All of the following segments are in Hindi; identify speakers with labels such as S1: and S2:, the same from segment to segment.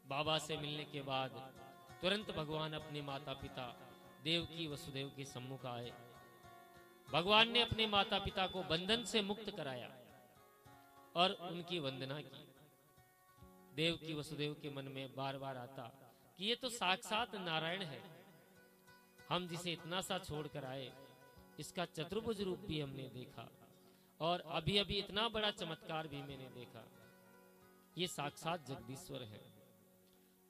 S1: बाबा से मिलने के बाद तुरंत भगवान अपने माता पिता देवकी वसुदेव के सम्मुख आए। भगवान ने अपने माता पिता को बंधन से मुक्त कराया और उनकी वंदना की। देवकी वसुदेव के मन में बार बार आता कि ये तो साक्षात नारायण है, हम जिसे इतना सा छोड़कर आए इसका चतुर्भुज रूप भी हमने देखा और अभी अभी इतना बड़ा चमत्कार भी मैंने देखा, ये साक्षात जगदीश्वर है।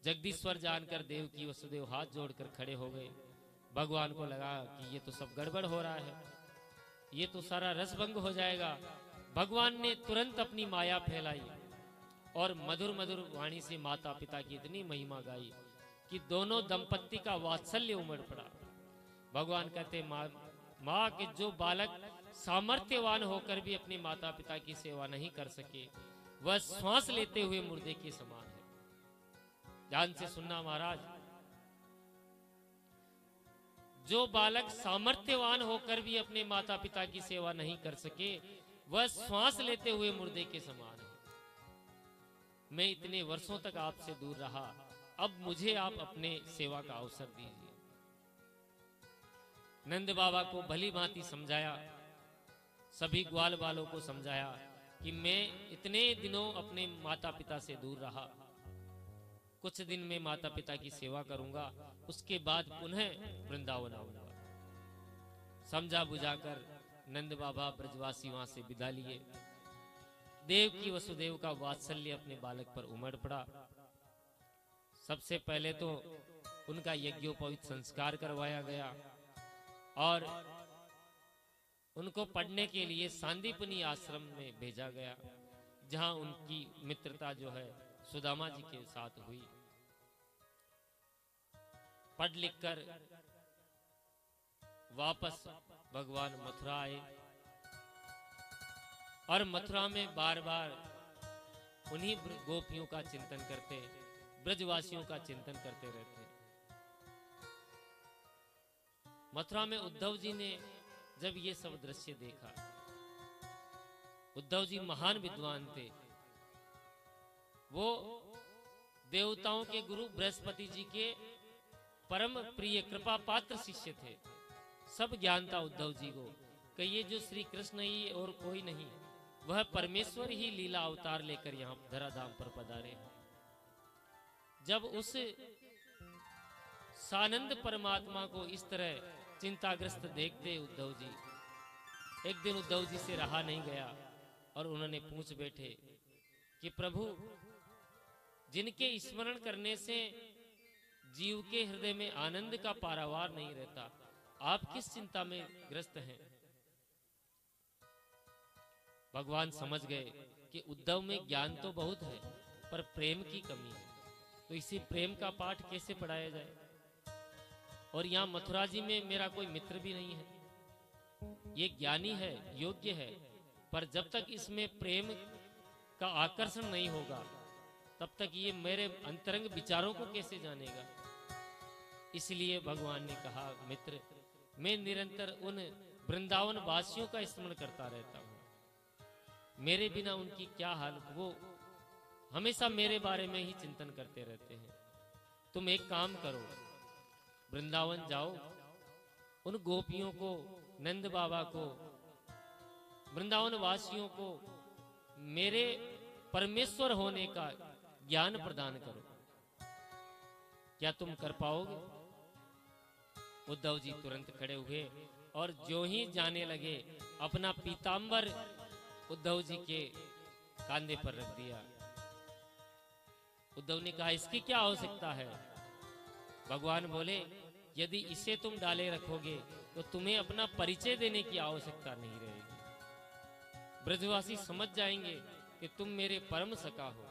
S1: जगदीश्वर जानकर देवकी वसुदेव हाथ जोड़कर खड़े हो गए। भगवान को लगा कि ये तो सब गड़बड़ हो रहा है, ये तो सारा रसभंग हो जाएगा। भगवान ने तुरंत अपनी माया फैलाई और मधुर मधुर वाणी से माता पिता की इतनी महिमा गाई कि दोनों दंपत्ति का वात्सल्य उमड़ पड़ा। भगवान कहते माँ के जो बालक सामर्थ्यवान होकर भी अपने माता पिता की सेवा नहीं कर सके वह श्वास लेते हुए मुर्दे के समान है। ध्यान से सुनना महाराज, जो बालक सामर्थ्यवान होकर भी अपने माता पिता की सेवा नहीं कर सके वह श्वास लेते हुए मुर्दे के समान है। मैं इतने वर्षों तक आपसे दूर रहा, अब मुझे आप अपने सेवा का अवसर दीजिए। नंद बाबा को भली भांति समझाया, सभी ग्वाल वालों को समझाया कि मैं इतने दिनों अपने माता पिता से दूर रहा, कुछ दिन में माता पिता की सेवा करूंगा, उसके बाद पुनः वृंदावन आऊंगा। समझा बुझाकर नंद बाबा ब्रजवासी वहां से विदा लिए। देवकी वसुदेव का वात्सल्य अपने बालक पर उमड़ पड़ा। सबसे पहले तो उनका यज्ञोपवीत संस्कार करवाया गया और उनको पढ़ने के लिए सांदीपनी आश्रम में भेजा गया, जहां उनकी मित्रता जो है सुदामा जी के साथ हुई। पढ़ लिख कर वापस भगवान मथुरा आए और मथुरा में बार बार उन्हीं गोपियों का चिंतन करते, ब्रजवासियों का चिंतन करते रहते। मथुरा में उद्धव जी ने जब ये सब दृश्य देखा, उद्धव जी महान विद्वान थे, वो देवताओं के गुरु बृहस्पति जी के परम प्रिय कृपा पात्र शिष्य थे। सब ज्ञान था उद्धव जी को कि ये जो श्री कृष्ण ही और कोई नहीं, वह परमेश्वर ही लीला अवतार लेकर यहाँ धराधाम पर पधारे। जब उस सानंद परमात्मा को इस तरह चिंताग्रस्त देखते उद्धव जी, एक दिन उद्धव जी से रहा नहीं गया और उन्होंने पूछ बैठे कि प्रभु, जिनके स्मरण करने से जीव के हृदय में आनंद का पारावार नहीं रहता, आप किस चिंता में ग्रस्त हैं? भगवान समझ गए कि उद्धव में ज्ञान तो बहुत है पर प्रेम की कमी है, तो इसी प्रेम का पाठ कैसे पढ़ाया जाए। और यहाँ मथुरा जी में मेरा कोई मित्र भी नहीं है, ये ज्ञानी है, योग्य है, पर जब तक इसमें प्रेम का आकर्षण नहीं होगा तब तक ये मेरे अंतरंग विचारों को कैसे जानेगा। इसलिए भगवान ने कहा, मित्र, मैं निरंतर उन वृंदावन वासियों का स्मरण करता रहता हूँ, मेरे बिना उनकी क्या हालत, वो हमेशा मेरे बारे में ही चिंतन करते रहते हैं। तुम एक काम करो, वृंदावन जाओ, उन गोपियों को, नंद बाबा को, वृंदावन वासियों को मेरे परमेश्वर होने का ज्ञान प्रदान करो। क्या तुम कर पाओगे? उद्धव जी तुरंत खड़े हुए और जो ही जाने लगे अपना पीतांबर उद्धव जी के कांधे पर रख दिया। उद्धव ने कहा, इसकी क्या आवश्यकता है? भगवान बोले, यदि इसे तुम डाले रखोगे तो तुम्हें अपना परिचय देने की आवश्यकता नहीं रहेगी। ब्रजवासी समझ जाएंगे कि तुम मेरे परम सखा हो।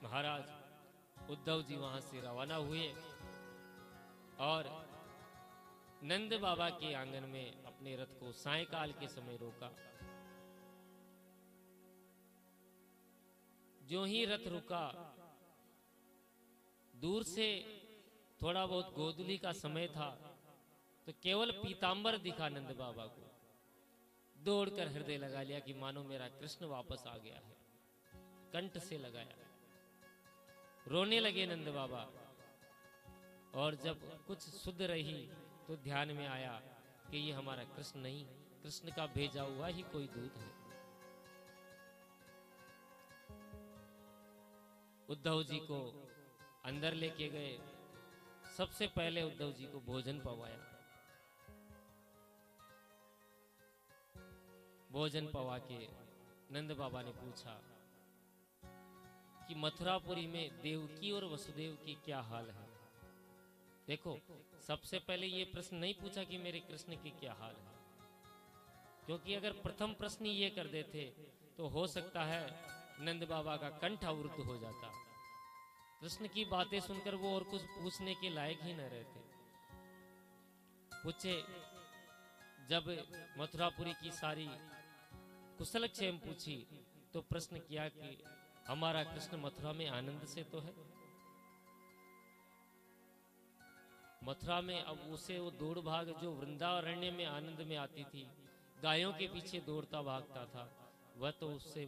S1: महाराज उद्धव जी वहां से रवाना हुए और नंद बाबा के आंगन में अपने रथ को सायंकाल के समय रोका। जो ही रथ रुका, दूर से थोड़ा बहुत गोधूली का समय था तो केवल पीतांबर दिखा नंद बाबा को। दौड़कर हृदय लगा लिया कि मानो मेरा कृष्ण वापस आ गया है, कंठ से लगाया। रोने लगे नंद बाबा। और जब कुछ सुध रही तो ध्यान में आया कि ये हमारा कृष्ण नहीं, कृष्ण का भेजा हुआ ही कोई दूत है। उद्धव जी को अंदर लेके गए। सबसे पहले उद्धव जी को भोजन पवाया। भोजन पवा के नंद बाबा ने पूछा कि मथुरापुरी में देवकी और वसुदेव की क्या हाल है। देखो, सबसे पहले ये प्रश्न नहीं पूछा कि मेरे कृष्ण की क्या हाल है, क्योंकि अगर प्रथम प्रश्न ये कर देते तो हो सकता है नंद बाबा का कंठ अवरुद्ध हो जाता। कृष्ण की बातें सुनकर वो और कुछ पूछने के लायक ही न रहते। पूछे, जब मथुरापुरी की सारी कुशलक्षेम पूछी तो प्रश्न किया कि हमारा कृष्ण मथुरा में आनंद से तो है। मथुरा में अब उसे वो दौड़ भाग जो वृंदारण्य में आनंद में आती थी, गायों के पीछे दौड़ता भागता था, वह तो उससे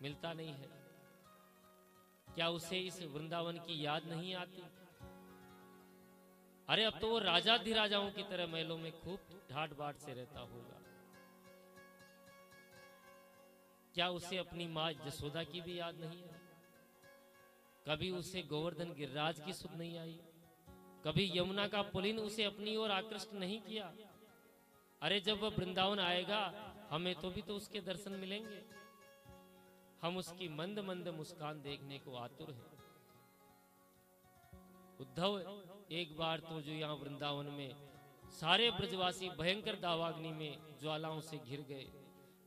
S1: मिलता नहीं है। क्या उसे इस वृंदावन की याद नहीं आती? अरे अब तो वो राजाधिराजाओं की तरह महलों में खूब ठाट बाट से रहता होगा। क्या उसे अपनी माँ जसोदा की भी याद नहीं आई? कभी उसे गोवर्धन गिरिराज की सुध नहीं आई? कभी यमुना का पुलिन उसे अपनी ओर आकृष्ट नहीं किया? अरे जब वह वृंदावन आएगा हमें तो भी तो उसके दर्शन मिलेंगे। हम उसकी मंद मंद मुस्कान देखने को आतुर हैं। उद्धव, एक बार तो जो यहाँ वृंदावन में सारे ब्रजवासी भयंकर दावाग्नि में ज्वालाओं से घिर गए,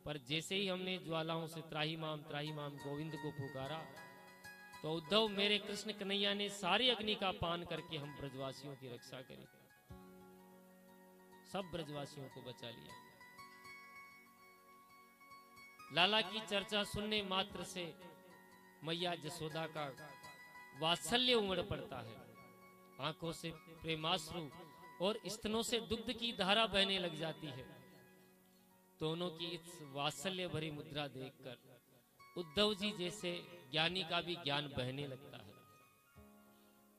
S1: पर जैसे ही हमने ज्वालाओं से त्राही माम गोविंद को पुकारा तो उद्धव मेरे कृष्ण कन्हैया ने सारी अग्नि का पान करके हम ब्रजवासियों की रक्षा करी, सब ब्रजवासियों को बचा लिया। लाला की चर्चा सुनने मात्र से मैया जसोदा का वात्सल्य उमड़ पड़ता है। आंखों से प्रेमाश्रु और स्तनों से दुग्ध की धारा बहने लग जाती है। दोनों की इस वात्सल्य भरी मुद्रा देखकर उद्धव जी जैसे ज्ञानी का भी ज्ञान बहने लगता है।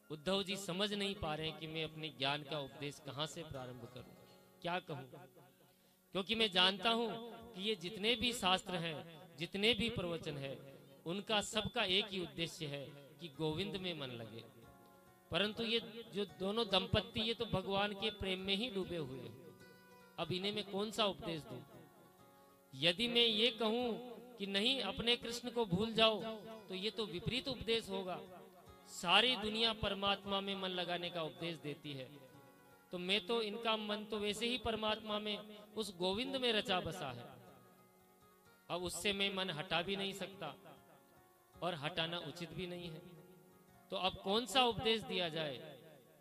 S1: उद्धव जी समझ नहीं पा रहे कि मैं अपने ज्ञान का उपदेश कहां से प्रारंभ करूं, क्या कहूं, क्योंकि मैं जानता हूं कि ये जितने भी शास्त्र हैं, जितने भी प्रवचन हैं, उनका सबका एक ही उद्देश्य है कि गोविंद में मन लगे। परंतु ये जो दोनों दंपत्ति ये तो भगवान के प्रेम में ही डूबे हुए हैं। अब इन्हें मैं कौन सा उपदेश दूं? यदि मैं ये कहूं कि नहीं अपने कृष्ण को भूल जाओ तो ये तो विपरीत उपदेश होगा। सारी दुनिया परमात्मा में मन लगाने का उपदेश देती है, तो मैं तो इनका मन तो वैसे ही परमात्मा में उस गोविंद में रचा बसा है। अब उससे मैं मन हटा भी नहीं सकता और हटाना उचित भी नहीं है। तो अब कौन सा उपदेश दिया जाए?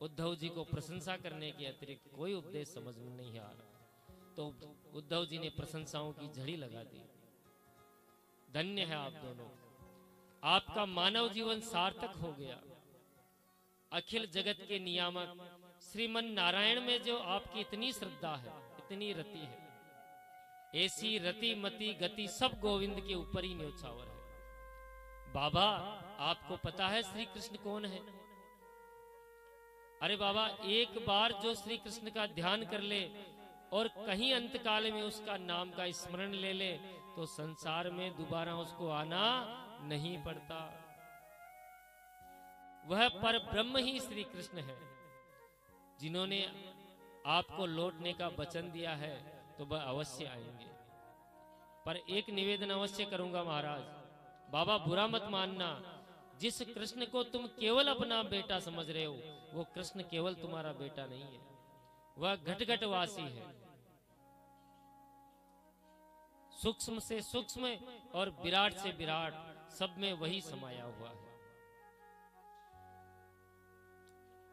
S1: उद्धव जी को प्रशंसा करने के अतिरिक्त कोई उपदेश समझ में नहीं आ रहा। तो उद्धव जी ने प्रशंसाओं की झड़ी लगा दी। धन्य है आप दोनों, आपका मानव जीवन सार्थक हो गया। अखिल जगत के नियामक श्रीमन नारायण में जो आपकी इतनी श्रद्धा है, इतनी रति है, ऐसी रति मति गति सब गोविंद के ऊपर ही न्योछावर है। बाबा, आपको पता है श्री कृष्ण कौन है? अरे बाबा, एक बार जो श्री कृष्ण का ध्यान कर ले और कहीं अंतकाल में उसका नाम का स्मरण ले ले तो संसार में दोबारा उसको आना नहीं पड़ता। वह पर ब्रह्म ही श्री कृष्ण है। जिन्होंने आपको लौटने का वचन दिया है तो वह अवश्य आएंगे। पर एक निवेदन अवश्य करूंगा महाराज, बाबा बुरा मत मानना, जिस कृष्ण को तुम केवल अपना बेटा समझ रहे हो वो कृष्ण केवल तुम्हारा बेटा नहीं है, वह घट घट वासी है। सूक्ष्म से सूक्ष्म और विराट से विराट सब में वही समाया हुआ है।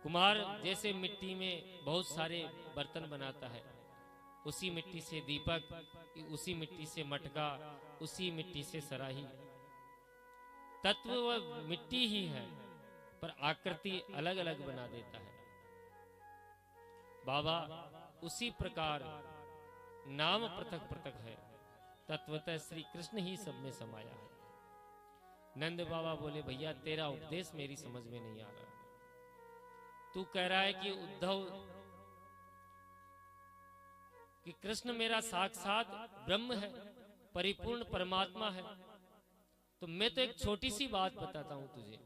S1: कुम्हार जैसे मिट्टी में बहुत सारे बर्तन बनाता है, उसी मिट्टी से दीपक, उसी मिट्टी से मटका, उसी मिट्टी से सराही। तत्व वह मिट्टी ही है पर आकृति अलग अलग बना देता है। बाबा, उसी प्रकार नाम पृथक पृथक है, तत्वतः श्री कृष्ण ही सब में समाया है। नंद बाबा बोले भैया तेरा उपदेश मेरी समझ में नहीं आ रहा। तू कह रहा है कि उद्धव कि कृष्ण मेरा साक्षात ब्रह्म है, परिपूर्ण परमात्मा है। तो मैं तो एक छोटी सी बात बताता हूं तुझे।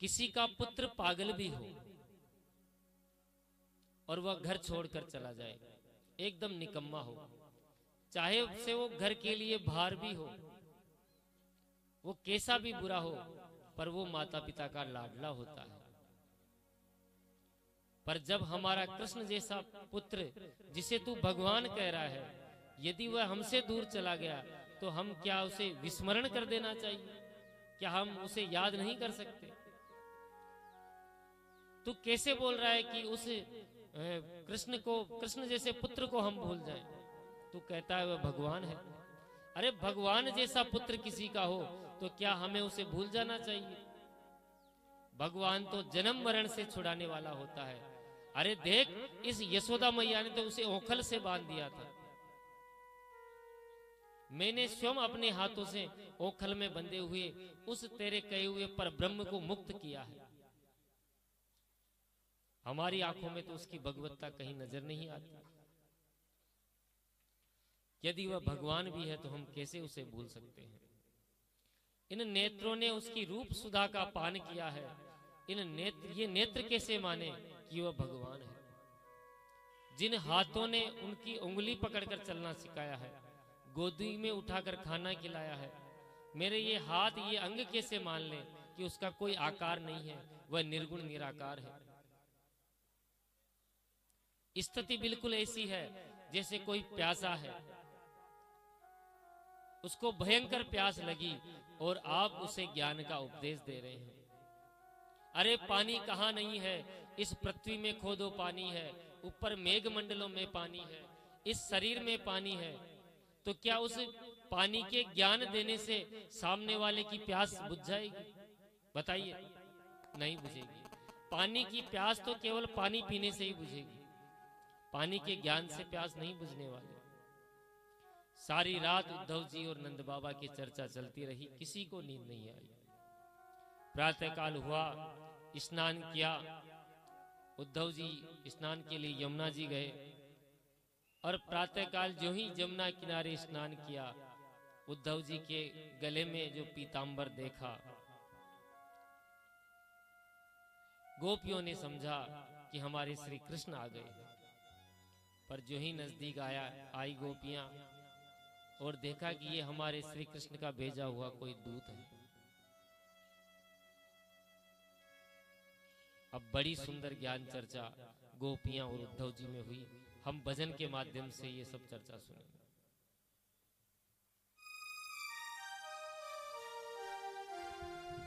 S1: किसी का पुत्र पागल भी हो और वह घर छोड़कर चला जाए, एकदम निकम्मा हो, चाहे उससे वो घर के लिए भार भी हो, वो कैसा भी बुरा हो, पर वो माता पिता का लाडला होता है। पर जब हमारा कृष्ण जैसा पुत्र, जिसे तू भगवान कह रहा है, यदि वह हमसे दूर चला गया तो हम क्या उसे विस्मरण कर देना चाहिए? क्या हम उसे याद नहीं कर सकते? तू कैसे बोल रहा है कि उस कृष्ण जैसे पुत्र को हम भूल जाएं? तू कहता है वह भगवान है। अरे भगवान जैसा पुत्र किसी का हो तो क्या हमें उसे भूल जाना चाहिए? भगवान तो जन्म मरण से छुड़ाने वाला होता है। अरे देख, इस यशोदा मैया ने तो उसे ओखल से बांध दिया था। मैंने स्वयं अपने हाथों से ओखल में बंधे हुए उस तेरे कहे हुए पर ब्रह्म को मुक्त किया है। हमारी आंखों में तो उसकी भगवत्ता कहीं नजर नहीं आती। यदि वह भगवान भी है तो हम कैसे उसे भूल सकते हैं? इन नेत्रों ने उसकी रूप सुधा का पान किया है। ये नेत्र कैसे माने कि वह भगवान है? जिन हाथों ने उनकी उंगली पकड़कर चलना सिखाया है, गोदी में उठाकर खाना खिलाया है, मेरे ये हाथ ये अंग कैसे मान ले कि उसका कोई आकार नहीं है, वह निर्गुण निराकार है? स्थिति बिल्कुल ऐसी है जैसे कोई प्यासा है, उसको भयंकर प्यास लगी और आप उसे ज्ञान का उपदेश दे रहे हैं। अरे पानी कहाँ नहीं है, इस पृथ्वी में खोदो पानी है, ऊपर मेघ मंडलों में पानी है, इस शरीर में पानी है। तो क्या उस पानी के ज्ञान देने से सामने वाले की प्यास बुझ जाएगी? बताइए, नहीं बुझेगी। पानी की प्यास तो केवल पानी पीने से ही बुझेगी, पानी के ज्ञान से प्यास नहीं बुझने वाली। सारी रात उद्धव जी और नंद बाबा की चर्चा चलती रही, किसी को नींद नहीं आई। प्रातःकाल हुआ, स्नान किया। उद्धव जी स्नान के लिए यमुना जी गए और प्रातःकाल जो ही यमुना किनारे स्नान किया, उद्धव जी के गले में जो पीतांबर देखा, गोपियों ने समझा कि हमारे श्री कृष्ण आ गए। पर जो ही नजदीक आई गोपियां और देखा कि ये हमारे श्री कृष्ण का भेजा हुआ कोई दूत है। अब बड़ी सुंदर ज्ञान चर्चा गोपियां और उद्धव जी में हुई। हम भजन के माध्यम से ये सब चर्चा सुनेंगे।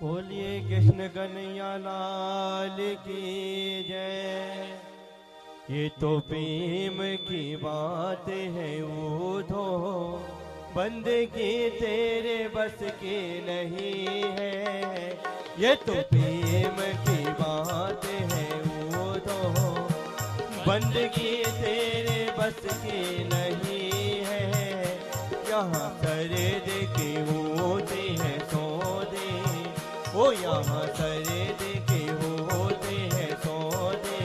S2: बोलिए कृष्ण कन्हैया लाल की जय। ये तो प्रेम की बात है उधो, बंदगी तेरे बस की नहीं है। ये तो प्रेम की बात है उधो, बंदगी तेरे बस की नहीं है। यहाँ सरद की होते हैं सौदे, ओ यहाँ सरद की होते हैं सौदे।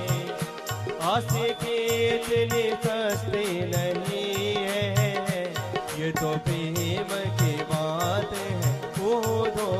S2: आसे के इतने सस्ते नहीं है, ये तो प्रेम की बात है वो दो।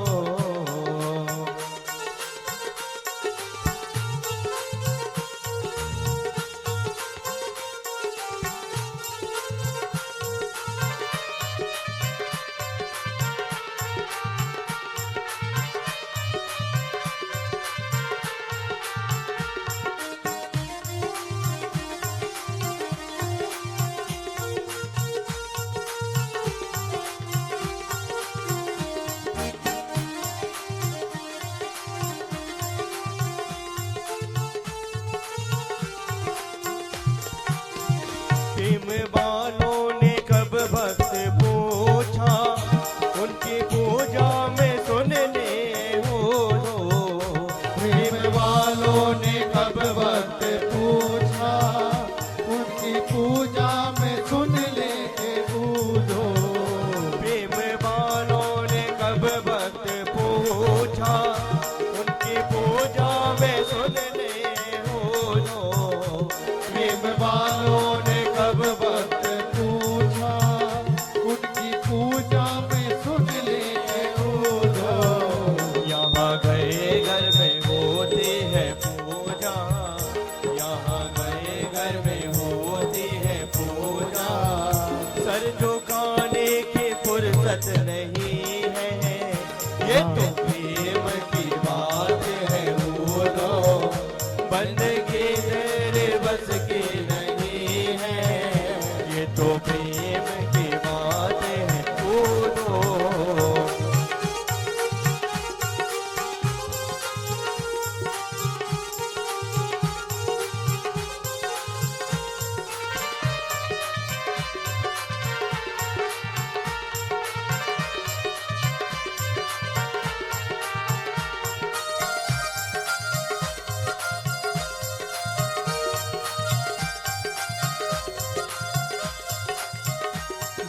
S2: प्रेम की बात है वो तो।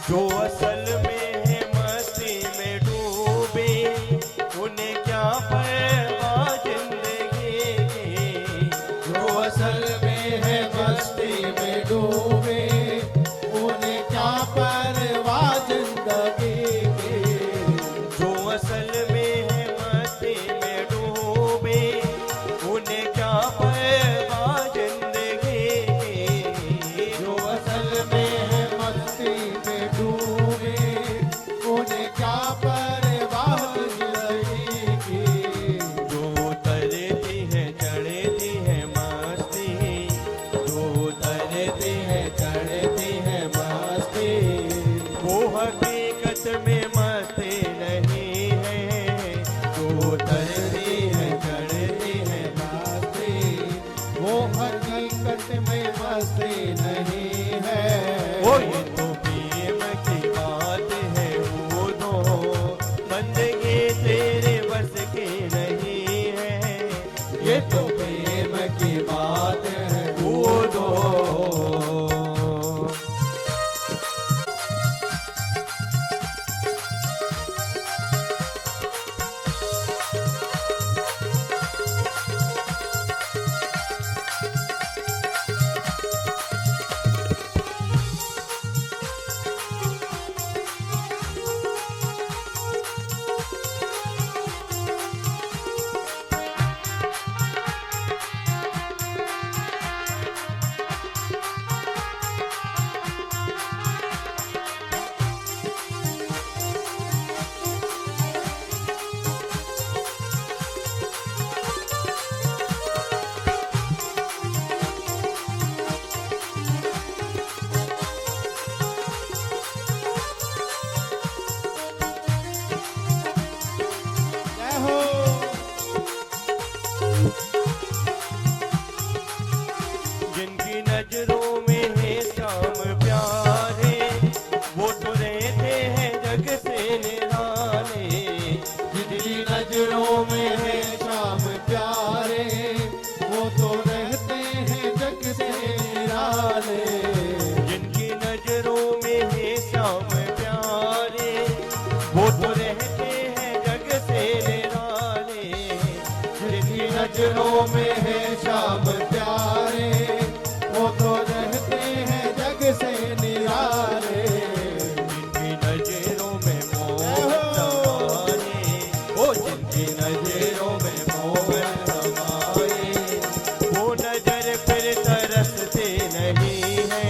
S2: जो असल में है मस्ती में डूबे, उन्हें क्या परवाह जिंदगी की।
S3: जो असल में है मस्ती में डूबे, उन्हें क्या परवाह जिंदगी की।
S2: जो असल में है मस्ती में डूबे, उन्हें क्या परवाह जिंदगी की।
S3: जो असल में है मस्ती में डूबे, उन्हें क्या परवाह जिंदगी की।
S2: जो उतरती है चढ़ती है मस्ती, जो
S3: उतरती है चढ़ती है मस्ती,
S2: वो हकीकत में मस्ती नहीं है। जो
S3: उतरती है चढ़ती है मस्ती, वो हकीकत में मस्ती नहीं है।
S2: वो ये तो प्रेम की बात है वो दो, बंदगी तेरे बस की नहीं है।
S3: ये तो प्रेम की बात है
S2: वो दो।
S3: जय हो।
S2: जिनकी नजरों में है शाम प्यारे, वो तो रहते हैं जग से निराले।
S3: जिनकी नजरों में है शाम प्यारे, वो तो रहते हैं जग से निराले।
S2: जिनकी नजरों में है श्याम प्यारे, वो तो रहते हैं जग से निराले।
S3: जिनकी नजरों में है शाम प्यारे, वो तो रहते हैं जग से निराले।
S2: जिनकी नजरों में मोहन समाए, ओ जिनकी नजरों में मोहन समाए, वो नजर फिर तरसते नहीं है।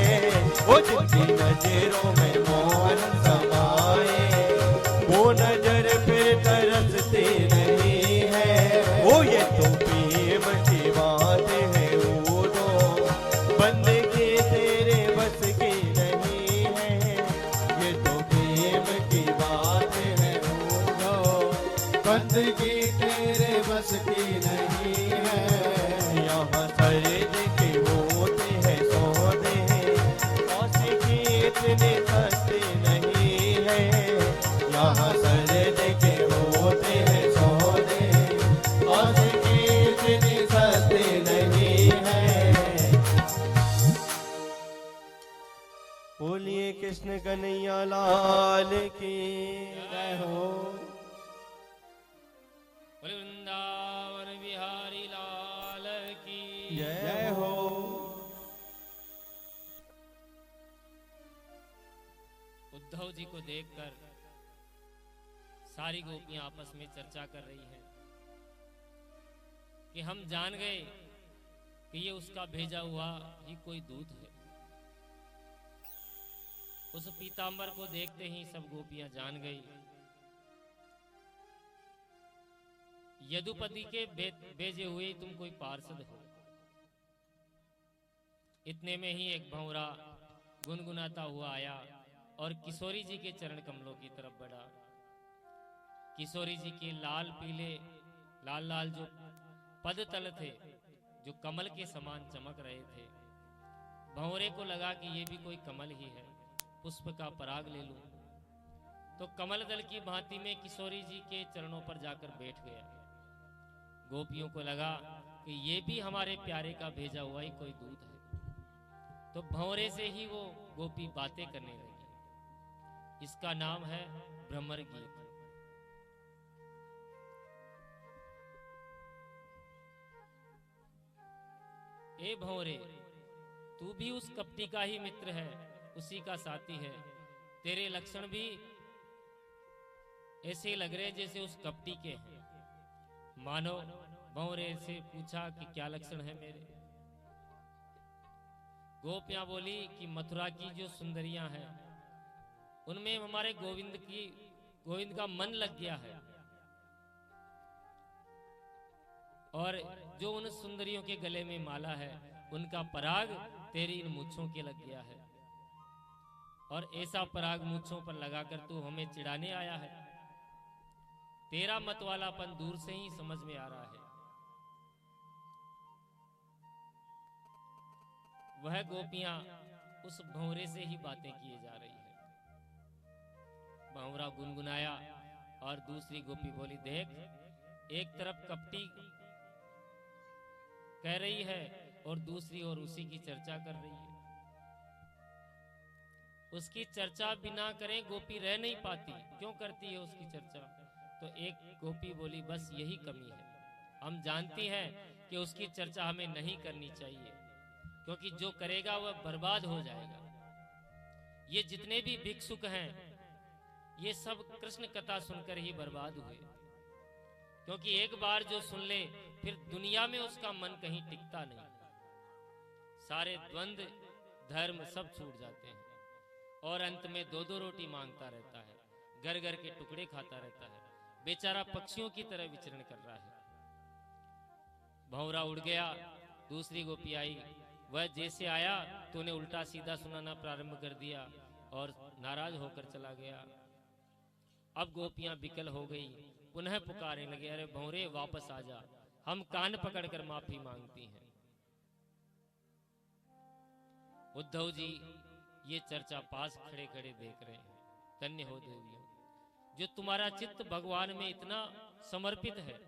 S2: ओ जिनकी नजरों में मोहन समाए, वो नजर फिर तरसते नहीं है। ओ ये तो प्रेम की बात है वो दो, बंदगी तेरे बस की नहीं है। ये तो प्रेम की बात है वो दो,
S3: बंदगी तेरे बस की नहीं है।
S2: यहाँ सर्द के होते हैं सौदे, आशिकी इतने सस्ते नहीं है। यहाँ सर्द के होते हैं सौदे, आशिकी इतनी सस्ते नहीं है। बोलिए कृष्ण कन्हैया लाल की
S3: जय हो।
S1: बोले वृंदावन बिहारी लाल की
S2: जय हो।
S1: उद्धव जी को देखकर सारी गोपियां आपस में चर्चा कर रही हैं कि हम जान गए कि ये उसका भेजा हुआ ही कोई दूत है। उस पीतांबर को देखते ही सब गोपियां जान गई यदुपति के भेजे हुए तुम कोई पार्षद हो। इतने में ही एक भंवरा गुनगुनाता हुआ आया और किशोरी जी के चरण कमलों की तरफ बढ़ा। किशोरी जी के लाल पीले लाल लाल जो पद तल थे, जो कमल के समान चमक रहे थे। भंवरे को लगा कि ये भी कोई कमल ही है, पुष्प का पराग ले लूं। तो कमल दल की भांति में किशोरी जी के चरणों पर जाकर बैठ गया। गोपियों को लगा कि ये भी हमारे प्यारे का भेजा हुआ ही कोई दूत है। तो भंवरे से ही वो गोपी बातें करने लगी। इसका नाम है भ्रमर गीत। ए भंवरे, तू भी उस कपटी का ही मित्र है, उसी का साथी है। तेरे लक्षण भी ऐसे लग रहे जैसे उस कपटी के हैं। मानो भंवरे से पूछा कि क्या लक्षण है मेरे। गोपियां बोली कि मथुरा की जो सुंदरियां हैं उनमें हमारे गोविंद का मन लग गया है, और जो उन सुंदरियों के गले में माला है उनका पराग तेरी इन मूंछों के लग गया है, और ऐसा पराग मूंछों पर लगाकर तू हमें चिढ़ाने आया है। तेरा मत वालापन दूर से ही समझ में आ रहा है। वह गोपियां उस भंवरे से ही बातें किए जा रही है। भंवरा गुनगुनाया और दूसरी गोपी बोली, देख, एक तरफ कपटी कह रही है और दूसरी ओर उसी की चर्चा कर रही है। उसकी चर्चा बिना करें गोपी रह नहीं पाती। क्यों करती है उसकी चर्चा? तो एक गोपी बोली, बस यही कमी है। हम जानती हैं कि उसकी चर्चा हमें नहीं करनी चाहिए, क्योंकि जो करेगा वह बर्बाद हो जाएगा। ये जितने भी भिक्षुक हैं ये सब कृष्ण कथा सुनकर ही बर्बाद हुए, क्योंकि एक बार जो सुन ले फिर दुनिया में उसका मन कहीं टिकता नहीं। सारे द्वंद धर्म सब छूट जाते हैं और अंत में दो दो रोटी मांगता रहता है, घर घर के टुकड़े खाता रहता है, बेचारा पक्षियों की तरह विचरण कर रहा है। भंवरा उड़ गया। दूसरी गोपी आई, वह जैसे आया तो उन्हें उल्टा सीधा सुनाना प्रारंभ कर दिया और नाराज होकर चला गया। अब गोपियां विकल हो गई, पुनः पुकारने लगे, अरे भंवरे वापस आ जा, हम कान पकड़कर माफी मांगती हैं। उद्धव जी ये चर्चा पास खड़े खड़े देख रहे हैं। धन्य हो देवियों, जो तुम्हारा चित्त भगवान में इतना समर्पित है।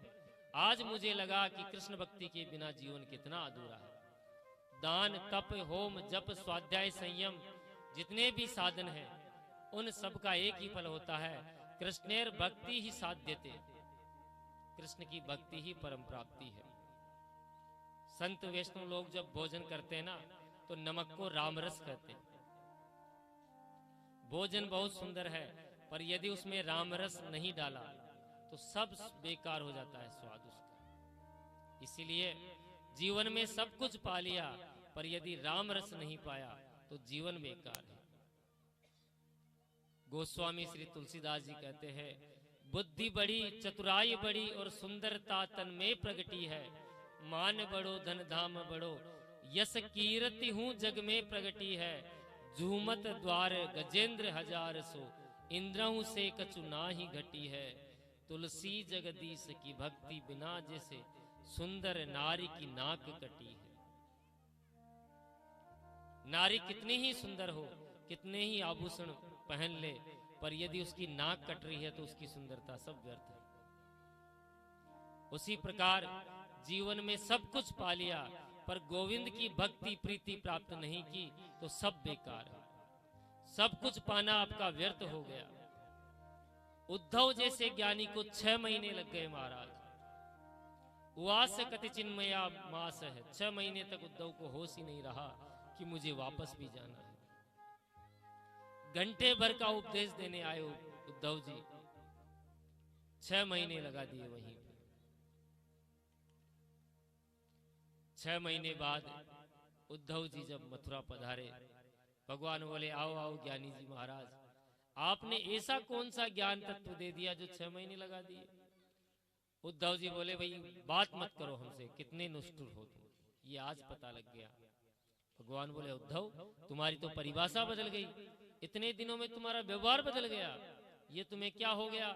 S1: आज मुझे लगा कि कृष्ण भक्ति के बिना जीवन कितना अधूरा है। दान, तप, होम, जप, स्वाध्याय, संयम, जितने भी साधन हैं उन सब का एक ही फल होता है, कृष्णेर भक्ति ही साध्यते। कृष्ण की भक्ति ही परम प्राप्ति है। संत वैष्णव लोग जब भोजन करते हैं ना तो नमक को रामरस कहते हैं। भोजन बहुत सुंदर है, पर यदि उसमें रामरस नहीं डाला तो सब बेकार हो जाता है स्वाद उसका। इसीलिए जीवन में सब कुछ पा लिया, पर यदि रामरस नहीं पाया तो जीवन बेकार है। गोस्वामी श्री तुलसीदास जी कहते हैं, बुद्धि बड़ी, चतुराई बड़ी और सुंदरता तन में प्रगटी है। मान बड़ो, धन धाम बड़ो, यश कीर्ति हूँ जग में प्रगटी है। झूमत द्वार गजेंद्र हजार सो, इंद्रहु से कछु नाही घटी है। तुलसी जगदीश की भक्ति बिना जैसे सुंदर नारी की नाक कटी है। नारी कितनी ही सुंदर हो, कितने ही आभूषण पहन ले, पर यदि उसकी नाक कट रही है तो उसकी सुंदरता सब व्यर्थ है। उसी प्रकार जीवन में सब कुछ पा लिया, पर गोविंद की भक्ति प्रीति प्राप्त नहीं की तो सब बेकार है। सब कुछ पाना आपका व्यर्थ हो गया। उद्धव जैसे ज्ञानी को 6 महीने लग गए महाराज। उवास कति चिन्मया मास है, 6 महीने तक उद्धव को होश ही नहीं रहा कि मुझे वापस भी जाना है। घंटे भर का उपदेश देने आए उद्धव जी, 6 महीने लगा दिए वहीं पे। 6 महीने बाद उद्धव जी जब मथुरा पधारे, भगवान बोले, आओ आओ ज्ञानी जी महाराज, आपने ऐसा कौन सा ज्ञान तत्व दे दिया जो 6 महीने लगा दिए। उद्धव जी बोले, भाई बात मत करो हमसे, कितने निष्ठुर हो तुम, ये आज पता लग गया। भगवान बोले, उद्धव तुम्हारी तो परिभाषा बदल गई। इतने दिनों में तुम्हारा व्यवहार बदल गया, ये तुम्हें क्या हो गया?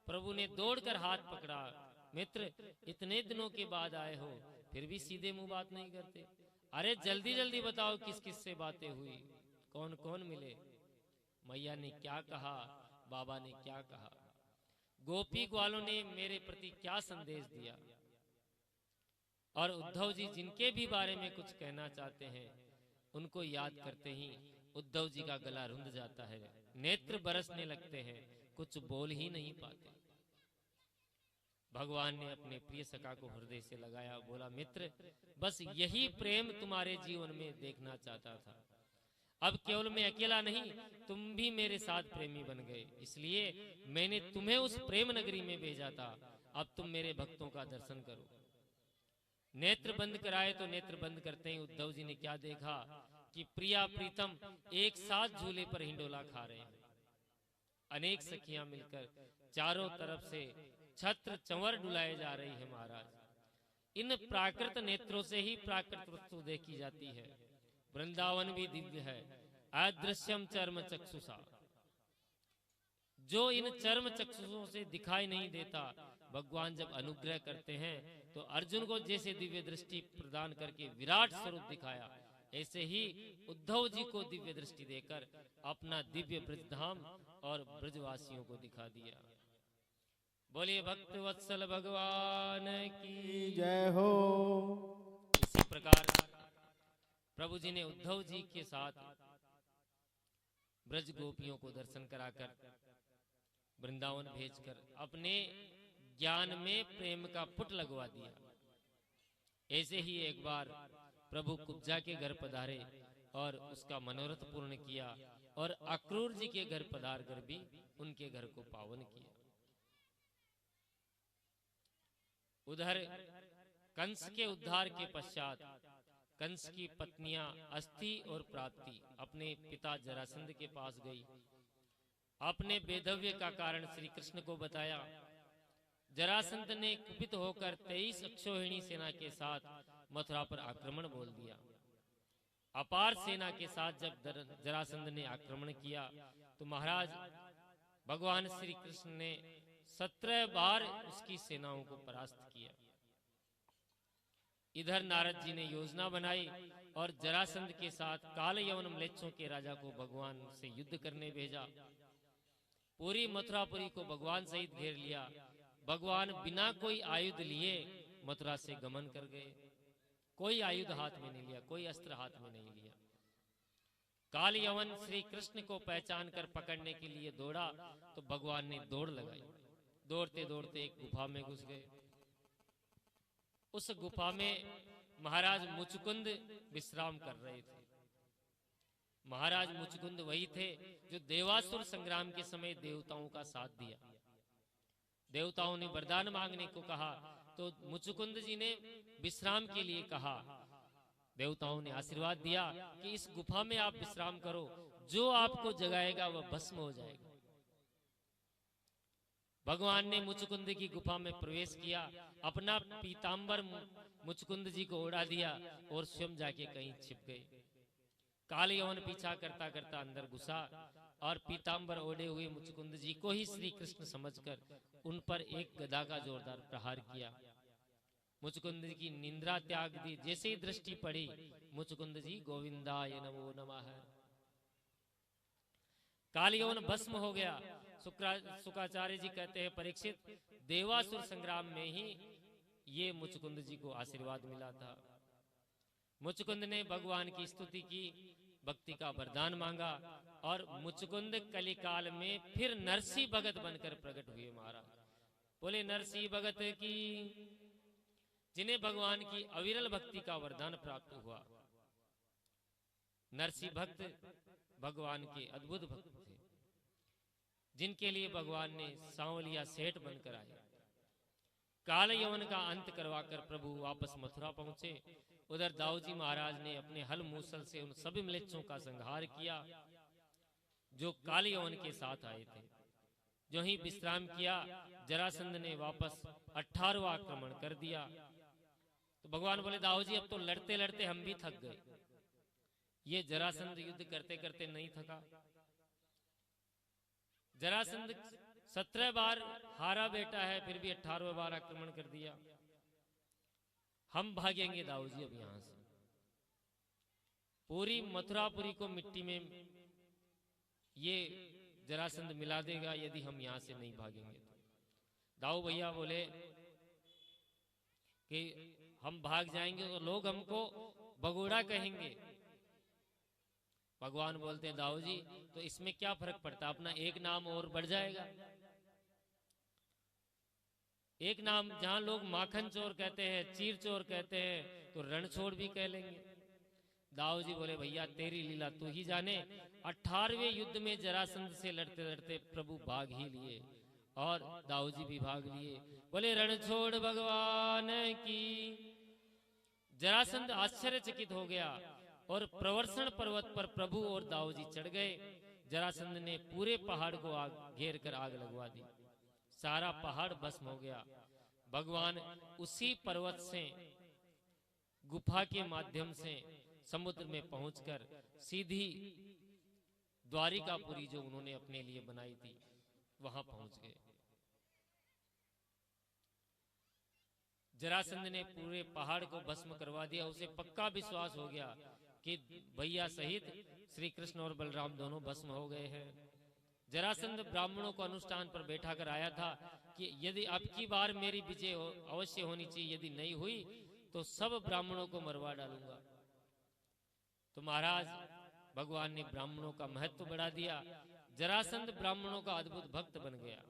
S1: प्रभु ने दौड़कर हाथ पकड़ा, मित्र इतने दिनों के बाद आए हो, फिर भी सीधे मुंह बात नहीं करते। अरे जल्दी जल्दी बताओ किस किस से बातें हुई, कौन कौन मिले, मैया ने क्या कहा, बाबा ने क्या कहा, गोपी ग्वालों ने मेरे प्रति क्या संदेश दिया। और उद्धव जी जिनके भी बारे में कुछ कहना चाहते हैं, उनको याद करते ही उद्धव जी का गला रुंध जाता है, नेत्र बरसने लगते हैं, कुछ बोल ही नहीं पाते। भगवान ने अपने प्रिय सखा को हृदय से लगाया, बोला मित्र बस यही प्रेम तुम्हारे जीवन में देखना चाहता था। अब केवल मैं अकेला नहीं, तुम भी मेरे साथ प्रेमी बन गए, इसलिए मैंने तुम्हें उस प्रेम नगरी में भेजा था। अब तुम मेरे भक्तों का दर्शन करो। नेत्र बंद कराए तो नेत्र बंद करते ही उद्धव जी ने क्या देखा कि प्रिया प्रीतम एक साथ झूले पर हिंडोला खा रहे हैं। अनेक सखियां मिलकर चारों तरफ से छत्र चंवर डुलाए जा रही है। महाराज इन प्राकृत नेत्रों से ही प्राकृत वस्तु देखी जाती है। वृंदावन भी दिव्य है, अदृश्यम चर्म चक्षुषा, जो इन चर्म चक्षुषों से दिखाई नहीं देता। भगवान जब अनुग्रह करते हैं तो अर्जुन को जैसे दिव्य दृष्टि प्रदान करके विराट स्वरूप दिखाया, ऐसे ही उद्धव जी को दिव्य दृष्टि देकर अपना दिव्य ब्रजधाम और ब्रजवासियों को दिखा दिया। बोलिए भक्त वत्सल भगवान की
S3: जय हो।
S1: इसी प्रकार प्रभु जी ने उद्धव जी के साथ ब्रज गोपियों को दर्शन कराकर वृंदावन भेजकर अपने ज्ञान में प्रेम का पुट लगवा दिया। ऐसे ही एक बार प्रभु कुब्जा के घर पधारे और उसका मनोरथ पूर्ण किया, और अक्रूर जी के घर पधार कर भी उनके घर को पावन किया। उधर कंस के उद्धार के पश्चात कंस की पत्नियां अस्थि और प्राप्ति अपने पिता जरासंध के पास गई, अपने बेधव्य का कारण श्री कृष्ण को बताया। जरासंध ने कुपित होकर 23 अक्षौहिणी सेना के साथ मथुरा पर आक्रमण बोल दिया। अपार सेना के साथ जब जरासंध ने आक्रमण किया तो महाराज भगवान श्री कृष्ण ने 17 बार उसकी सेनाओं को परास्त किया। इधर नारद जी ने योजना बनाई और जरासंध के साथ काल यवन म्लेच्छों के राजा को भगवान से युद्ध करने भेजा। पूरी मथुरापुरी को भगवान सहित घेर लिया। भगवान बिना कोई आयुध लिए मथुरा से गमन कर गए। कोई आयुध हाथ में नहीं लिया, कोई अस्त्र हाथ में नहीं लिया। काल यवन श्री कृष्ण को पहचान कर पकड़ने के लिए दौड़ा तो भगवान ने दौड़ लगाई। दौड़ते दौड़ते एक गुफा में घुस गए। उस गुफा में महाराज मुचुकुंद विश्राम कर रहे थे। महाराज मुचुकुंद वही थे जो देवासुर संग्राम के समय देवताओं का साथ दिया। देवताओं ने वरदान मांगने को कहा तो मुचुकुंद जी ने विश्राम के लिए कहा। देवताओं ने आशीर्वाद दिया कि इस गुफा में आप विश्राम करो, जो आपको जगाएगा वह भस्म हो जाएगा। भगवान ने मुचुकुंद की गुफा में प्रवेश किया, अपना पीतांबर मुचुकुंद जी को उड़ा दिया और स्वयं जाके कहीं छिप गए। काल यवन पीछा करता करता अंदर घुसा और पीतांबर ओढ़े हुए मुचुकुंद जी को ही श्री कृष्ण समझकर उन पर एक गदा का जोरदार प्रहार किया। मुचुकुंद की निंद्रा त्याग दी। जैसे ही दृष्टि पड़ी मुचुकुंद जी गोविंदाय नमो नमः। काल यवन भस्म हो गया। शुक्राचार्य जी कहते हैं परीक्षित देवासुर संग्राम में ही ये मुचुकुंद जी को आशीर्वाद मिला था। मुचुकुंद ने भगवान की स्तुति की, भक्ति का वरदान मांगा और मुचुकुंद कलिकाल में फिर नरसिंह भगत बनकर प्रकट हुए। महाराज बोले नरसिंह भगत की, जिन्हें भगवान की अविरल भक्ति का वरदान प्राप्त हुआ। नरसिंह भक्त भगवान के अद्भुत भक्त थे, जिनके लिए भगवान ने सांवलिया सेठ बनकर आए। काल यवन का अंत करवाकर प्रभु वापस मथुरा पहुंचे। उधर दाऊजी महाराज ने अपने हल मूसल से उन सभी म्लेच्छों का संहार किया जो काल यवन के साथ आए थे। जो ही विश्राम किया जरासंध ने वापस 18वां आक्रमण कर दिया। तो भगवान बोले दाऊजी अब तो लड़ते लड़ते हम भी थक गए। ये जरासंध युद्ध करते करते नहीं थका, जरासंध 17 बार हारा बेटा है, फिर भी 18वें बार आक्रमण कर दिया। हम भागेंगे दाऊ जी अब यहां से, पूरी मथुरापुरी को मिट्टी में ये जरासंध मिला देगा यदि हम यहां से नहीं भागेंगे तो। दाऊ भैया बोले कि हम भाग जाएंगे तो लोग हमको बगोड़ा कहेंगे। भगवान बोलते हैं दाऊ जी तो इसमें क्या फर्क पड़ता, अपना एक नाम और बढ़ जाएगा। एक नाम जहां लोग माखन चोर कहते हैं, चीर चोर कहते हैं, तो रणछोड़ भी कह लेंगे। दाऊ जी बोले भैया तेरी लीला तू ही जाने। 18वें युद्ध में जरासंध से लड़ते लड़ते प्रभु भाग ही लिए और दाऊ जी भी भाग लिए। बोले रणछोड़ भगवान की। जरासंध आश्चर्यचकित हो गया और प्रवर्षण पर्वत पर प्रभु और दाऊ जी चढ़ गए। जरासंध ने पूरे पहाड़ को घेर कर आग लगवा दी, सारा पहाड़ भस्म हो गया। भगवान उसी पर्वत से गुफा के माध्यम से समुद्र में पहुंचकर सीधी द्वारिकापुरी जो उन्होंने अपने लिए बनाई थी वहां पहुंच गए। जरासंध ने पूरे पहाड़ को भस्म करवा दिया। उसे पक्का विश्वास हो गया कि भैया सहित श्री कृष्ण और बलराम दोनों भस्म हो गए हैं। जरासंध ब्राह्मणों को अनुष्ठान पर बैठा कर आया था कि यदि अब की बार मेरी विजय अवश्य होनी चाहिए, यदि नहीं हुई तो सब ब्राह्मणों को मरवा डालूंगा। तो महाराज भगवान ने ब्राह्मणों का महत्व बढ़ा दिया। जरासंध ब्राह्मणों का अद्भुत भक्त बन गया।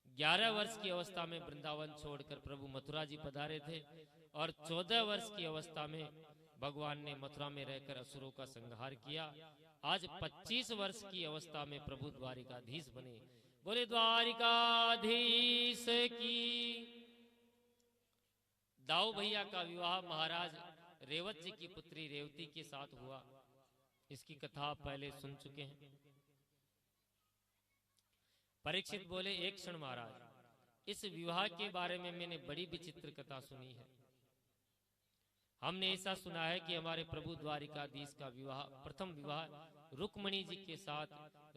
S1: 11 वर्ष की अवस्था में वृंदावन छोड़कर प्रभु मथुरा जी पधारे थे और 14 वर्ष की अवस्था में भगवान ने मथुरा में रहकर असुरों का संहार किया। आज 25 वर्ष की अवस्था में प्रभु द्वारिकाधीश बने। बोले द्वारिकाधीश की। दाऊ भैया का विवाह महाराज रेवत जी की पुत्री रेवती के साथ हुआ। इसकी कथा आप पहले सुन चुके हैं। परीक्षित बोले एक क्षण महाराज, इस विवाह के बारे में मैंने बड़ी विचित्र कथा सुनी है। हमने ऐसा सुना है कि हमारे प्रभु द्वारिकाधीश का विवाह, प्रथम विवाह रुक्मणी जी के साथ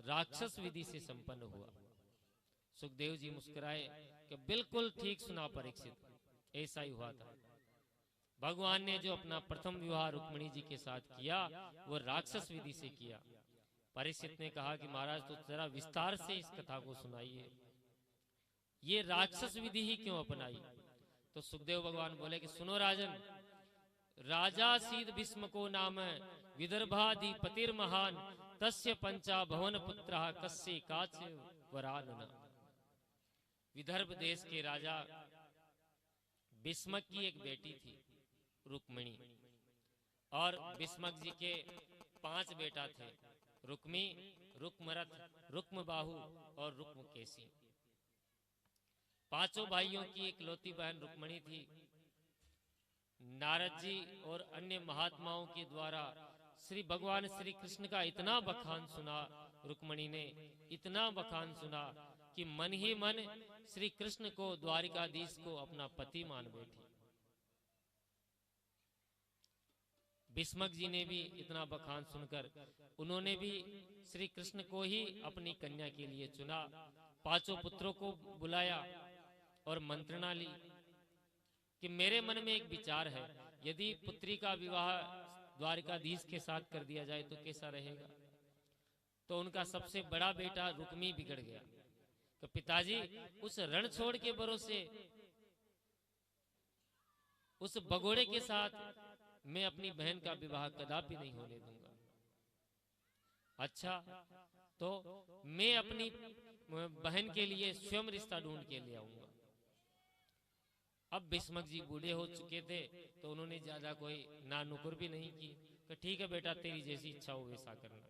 S1: राक्षस विधि से संपन्न हुआ। सुखदेव जी मुस्कुराए कि बिल्कुल ठीक सुना परीक्षित, ऐसा ही हुआ था। भगवान ने जो अपना प्रथम विवाह रुक्मणी जी के साथ किया वो राक्षस विधि से किया। परीक्षित ने कहा कि महाराज तो जरा विस्तार से इस कथा को सुनाइए, ये राक्षस विधि ही क्यों अपनाई? तो सुखदेव भगवान बोले कि सुनो राजन, राजा सीद भीष्म को नाम विदर्भाधिपतिर महान तस्य पंचा भवन पुत्र कस्य काच वरानन। विदर्भ देश के राजा भीष्मक की एक बेटी थी रुक्मिणी, और भीष्मक जी के 5 बेटा थे, रुक्मी, रुक्मरथ, रुक्मबाहु और रुक्मकेशी। 5 भाइयों की इकलौती बहन रुक्मिणी थी। नारद जी और अन्य महात्माओं के द्वारा श्री भगवान श्री कृष्ण का इतना बखान सुना, रुक्मिणी ने इतना बखान सुना कि मन ही मन श्री कृष्ण को, द्वारिकाधीश को अपना पति मान बैठी। भीष्मक जी ने भी इतना बखान सुनकर उन्होंने भी श्री कृष्ण को ही अपनी कन्या के लिए चुना। 5 पुत्रों को बुलाया और मंत्रणा ली कि मेरे मन में एक विचार है, यदि पुत्री का विवाह द्वारिकाधीश के साथ कर दिया जाए तो कैसा रहेगा? तो उनका सबसे बड़ा बेटा रुक्मी बिगड़ गया। तो पिताजी, उस रणछोड़ के भरोसे, उस बगोड़े के साथ मैं अपनी बहन का विवाह कदापि नहीं होने दूंगा। अच्छा, तो मैं अपनी बहन के लिए स्वयं रिश्ता ढूंढ के ले आऊंगा। अब भीष्मक जी बूढ़े हो चुके थे तो उन्होंने ज्यादा कोई ना नुकुर भी नहीं की कि ठीक है बेटा, तेरी जैसी इच्छा हो वैसा करना।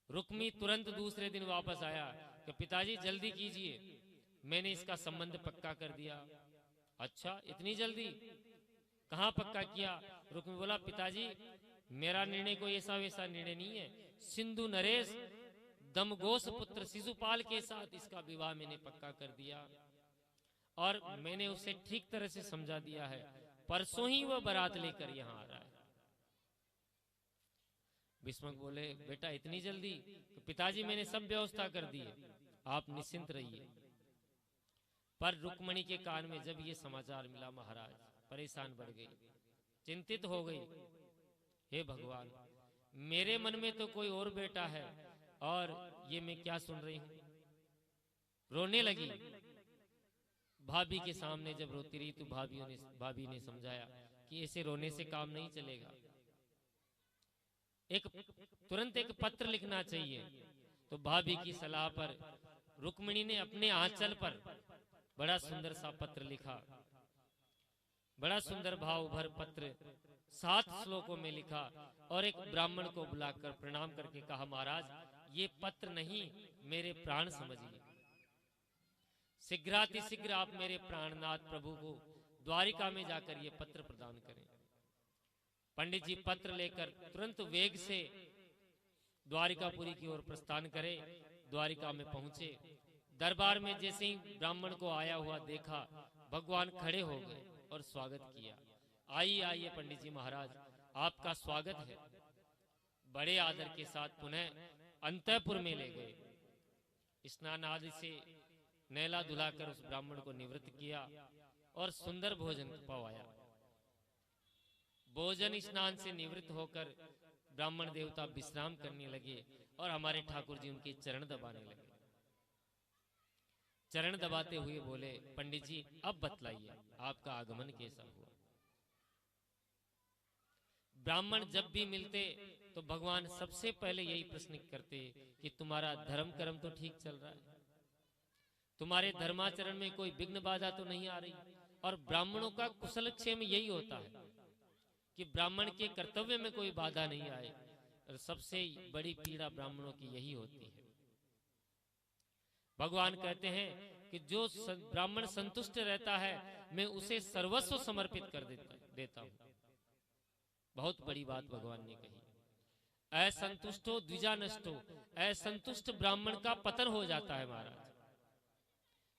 S1: रुक्मी तुरंत दूसरे दिन वापस आया कि पिताजी जल्दी कीजिए, मैंने इसका संबंध पक्का कर दिया। अच्छा, इतनी जल्दी? कहाँ पक्का किया? रुक्मी बोला, पिताजी मेरा निर्णय कोई ऐसा वैसा निर्णय नहीं है। सिंधु नरेश दमघोष पुत्र शिशुपाल के साथ इसका विवाह मैंने पक्का कर दिया और मैंने उसे ठीक तरह से समझा दिया है। परसों ही वह बारात लेकर यहाँ आ रहा है। भीष्मक बोले, बेटा इतनी जल्दी? तो पिताजी मैंने सब व्यवस्था कर दी है, आप निश्चिंत रहिए। पर रुक्मणी के कान में जब ये समाचार मिला, महाराज परेशान बढ़ गई, चिंतित हो गई। हे भगवान, मेरे मन में तो कोई और बेटा है और ये मैं क्या सुन रही हूं। रोने लगी। भाभी के सामने जब रोती रही तो भाभी ने समझाया कि ऐसे रोने से काम नहीं चलेगा, तुरंत एक पत्र लिखना चाहिए। तो भाभी की सलाह पर रुक्मिणी ने अपने आंचल पर बड़ा सुंदर सा पत्र लिखा। बड़ा सुंदर भाव भर पत्र 7 श्लोकों में लिखा और एक ब्राह्मण को बुलाकर प्रणाम करके कहा, महाराज ये पत्र नहीं, मेरे प्राण समझिए। शीघ्रातिशीघ्र आप मेरे प्राणनाथ प्रभु को द्वारिका में जाकर ये पत्र प्रदान करें। पंडित जी पत्र लेकर तुरंत वेग से द्वारिकापुरी की ओर प्रस्थान करे। द्वारिका में पहुंचे। दरबार में जैसे ही ब्राह्मण को आया हुआ देखा, भगवान खड़े हो गए और स्वागत किया। आइए आइए पंडित जी महाराज, आपका स्वागत है। बड़े आदर के साथ पुनः अंतःपुर में ले गए। स्नान आदि से नहला धुलाकर उस ब्राह्मण को निवृत्त किया और सुंदर भोजन पवाया। भोजन स्नान से निवृत्त होकर ब्राह्मण देवता विश्राम करने लगे और हमारे ठाकुर जी उनके चरण दबाने लगे। चरण दबाते हुए बोले, पंडित जी अब बतलाइए आपका आगमन कैसा हुआ। ब्राह्मण जब भी मिलते तो भगवान सबसे पहले यही प्रश्न करते कि तुम्हारा धर्म कर्म तो ठीक चल रहा है, तुम्हारे धर्माचरण में कोई विघ्न बाधा तो नहीं आ रही। और ब्राह्मणों का कुशल क्षेम यही होता है कि ब्राह्मण के कर्तव्य में कोई बाधा नहीं आए। और सबसे बड़ी पीड़ा ब्राह्मणों की यही होती है। भगवान कहते हैं कि जो ब्राह्मण संतुष्ट रहता है मैं उसे सर्वस्व समर्पित कर देता हूं। बहुत बड़ी बात भगवान ने कही। असंतुष्टो द्विजा नष्टो, असंतुष्ट ब्राह्मण का पतन हो जाता है महाराज।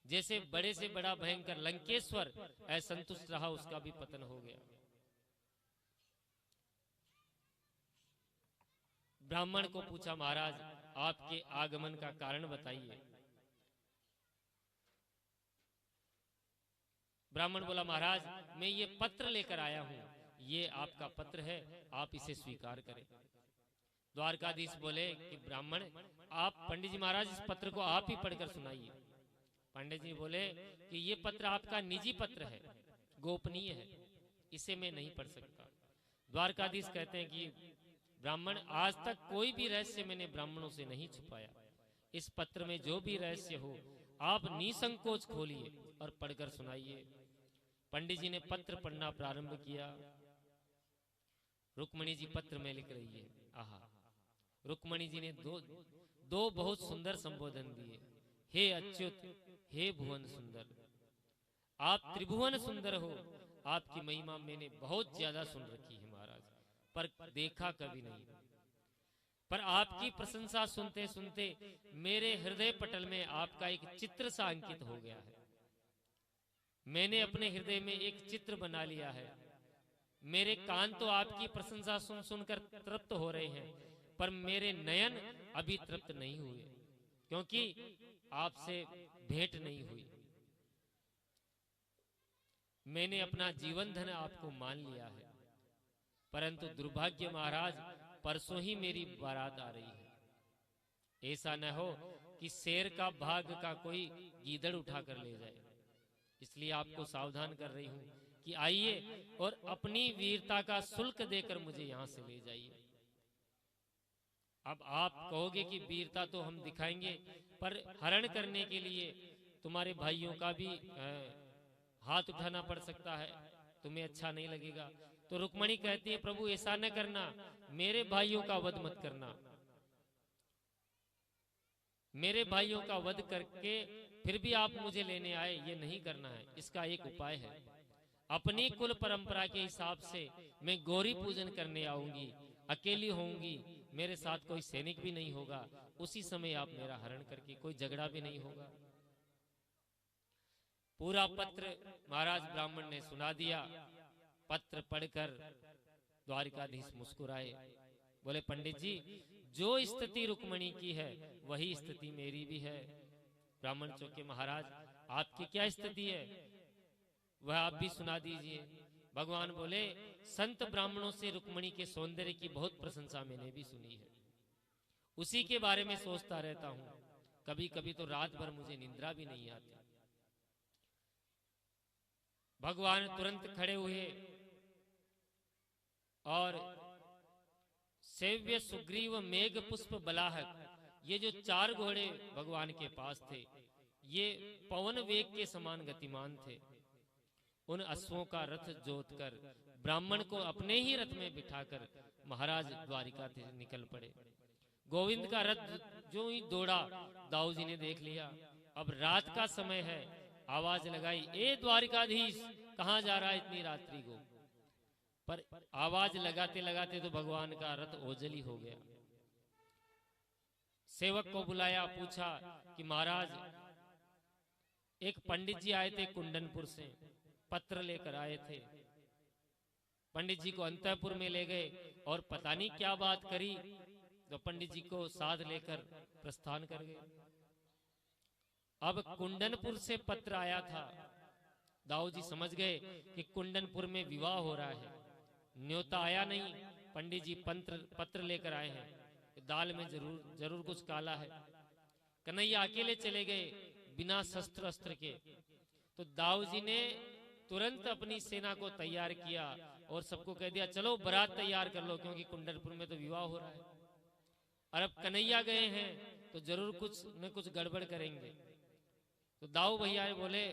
S1: जैसे बड़े से बड़ा भयंकर लंकेश्वर असंतुष्ट रहा, उसका भी पतन हो गया। ब्राह्मण को पूछा, महाराज आपके आगमन का कारण बताइए। ब्राह्मण बोला, महाराज मैं ये पत्र लेकर आया हूं, ये आपका पत्र है, आप इसे स्वीकार करें। द्वारकाधीश बोले कि ब्राह्मण आप पंडित जी महाराज इस पत्र को आप ही पढ़कर सुनाइए। पंडित जी बोले कि ये पत्र आपका निजी पत्र है, गोपनीय है, इसे मैं नहीं पढ़ सकता। द्वारकाधीश कहते हैं कि ब्राह्मण आज तक कोई भी रहस्य मैंने ब्राह्मणों से नहीं छुपाया। इस पत्र में जो भी रहस्य हो आप निसंकोच खोलिए और पढ़कर सुनाइए। पंडित जी ने पत्र पढ़ना प्रारंभ किया। रुक्मणी जी पत्र में लिख रही है। आहा, रुक्मणी जी ने दो बहुत सुंदर संबोधन दिए। हे अच्युत, हे भुवन सुंदर, आप त्रिभुवन सुंदर हो। आपकी महिमा मैंने बहुत ज्यादा सुन रखी है महाराज, पर देखा कभी नहीं। पर आपकी प्रशंसा सुनते सुनते मेरे हृदय पटल में आपका एक चित्र सा अंकित हो गया है। मैंने अपने हृदय में एक चित्र बना लिया है। मेरे कान तो आपकी प्रशंसा सुन सुनकर तृप्त हो रहे हैं, पर मेरे नयन अभी तृप्त नहीं हुए, क्योंकि आपसे भेंट नहीं हुई। मैंने अपना जीवन धन आपको मान लिया है, परंतु दुर्भाग्य महाराज परसों ही मेरी बारात आ रही है। ऐसा न हो कि शेर का भाग का कोई गीदड़ उठाकर ले जाए। इसलिए आपको सावधान कर रही हूं कि आइए और अपनी वीरता का शुल्क देकर मुझे यहां से ले जाइए। अब आप कहोगे कि वीरता तो हम दिखाएंगे, पर हरण करने के लिए तुम्हारे भाइयों का भी हाथ उठाना पड़ सकता है, तुम्हें अच्छा नहीं लगेगा। तो रुक्मणी कहती है, प्रभु ऐसा न करना, मेरे भाइयों का वध मत करना। मेरे भाइयों का वध करके फिर भी आप मुझे लेने आए, ये नहीं करना है। इसका एक उपाय है, अपनी कुल परंपरा के हिसाब से मैं गौरी पूजन करने आऊंगी, अकेली होंगी, मेरे साथ कोई सैनिक भी नहीं होगा। उसी समय आप मेरा हरण करके, कोई झगड़ा भी नहीं होगा। पूरा पत्र महाराज ब्राह्मण ने सुना दिया। पत्र पढ़कर द्वारिकाधीश मुस्कुराए, बोले पंडित जी, जो स्थिति रुक्मणी की है वही स्थिति मेरी भी है। ब्राह्मण चौके, महाराज आपकी क्या स्थिति है, वह आप भी सुना दीजिए। भगवान बोले, संत ब्राह्मणों से रुक्मणी के सौंदर्य की बहुत प्रशंसा मैंने भी सुनी है, उसी के बारे में सोचता रहता हूं। कभी कभी तो रात भर मुझे निंद्रा भी नहीं आती। भगवान तुरंत खड़े हुए और सेव्य, सुग्रीव, मेघ, पुष्प, बलाहक, ये जो 4 घोड़े भगवान के पास थे, ये पवन वेग के समान गतिमान थे। उन अश्वों का रथ जोतकर ब्राह्मण को अपने ही रथ में बिठाकर महाराज द्वारिका से निकल पड़े। गोविंद का रथ जो ही दौड़ा, दाऊ जी ने देख लिया, अब रात का समय है। आवाज लगाई, ए द्वारिकाधीश, कहां जा रहा है इतनी रात्रि को। पर आवाज लगाते लगाते तो भगवान का रथ ओझली हो गया। सेवक को बुलाया, पूछा कि महाराज, एक पंडित जी आए थे कुंडनपुर से, पत्र लेकर आए थे। पंडित जी को अंतःपुर में ले गए और पता नहीं क्या बात करी, तो पंडित जी को साथ लेकर प्रस्थान कर गए। अब कुंडनपुर से पत्र आया था। दाऊ जी समझ गए कि कुंडनपुर में विवाह हो रहा है। न्योता आया नहीं, पंडित जी पत्र लेकर आए हैं, दाल में जरूर कुछ काला है। कन्हैया अकेले चले गए बिना शस्त्र अस्त्र के। तो दाऊ जी ने तुरंत अपनी सेना को तैयार किया और सबको कह दिया, चलो बारात तैयार कर लो, क्योंकि कुंडनपुर में तो विवाह हो रहा है। और अब कन्हैया गए हैं तो जरूर कुछ न कुछ गड़बड़ करेंगे। तो दाऊ भैया बोले,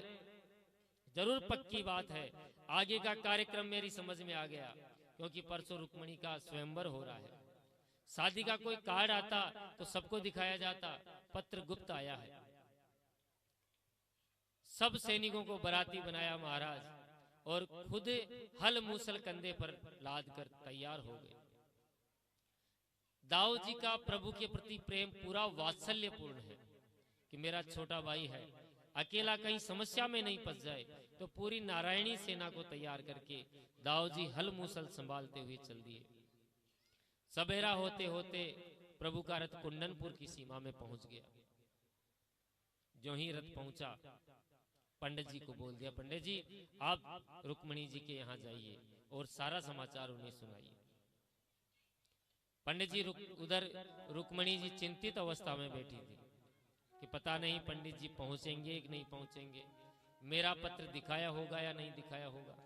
S1: जरूर पक्की बात है, आगे का कार्यक्रम मेरी समझ में आ गया, क्योंकि परसों रुक्मणी का स्वयंवर हो रहा है। शादी का कोई कार्ड आता तो सबको दिखाया जाता, पत्र गुप्त आया है। सब सैनिकों को बराती बनाया महाराज, और खुद हल मूसल कंधे पर लाद कर तैयार हो गए। दाऊ जी का प्रभु के प्रति प्रेम पूरा वात्सल्यपूर्ण है कि मेरा छोटा भाई है, अकेला कहीं समस्या में नहीं फंस जाए। तो पूरी नारायणी सेना को तैयार करके दाऊ जी हल मूसल संभालते हुए चल दिए। सवेरा होते होते प्रभु का रथ कुंडनपुर की सीमा में पहुंच गया। जो ही रथ पहुंचा, पंडित जी को बोल दिया, पंडित जी आप रुक्मणी जी के यहाँ जाइए और सारा समाचार उन्हें सुनाइए। पंडित जी उधर रुक्मणी जी चिंतित अवस्था में बैठी थी कि पता नहीं पंडित जी पहुंचेंगे कि नहीं पहुंचेंगे, मेरा पत्र दिखाया होगा या नहीं दिखाया होगा।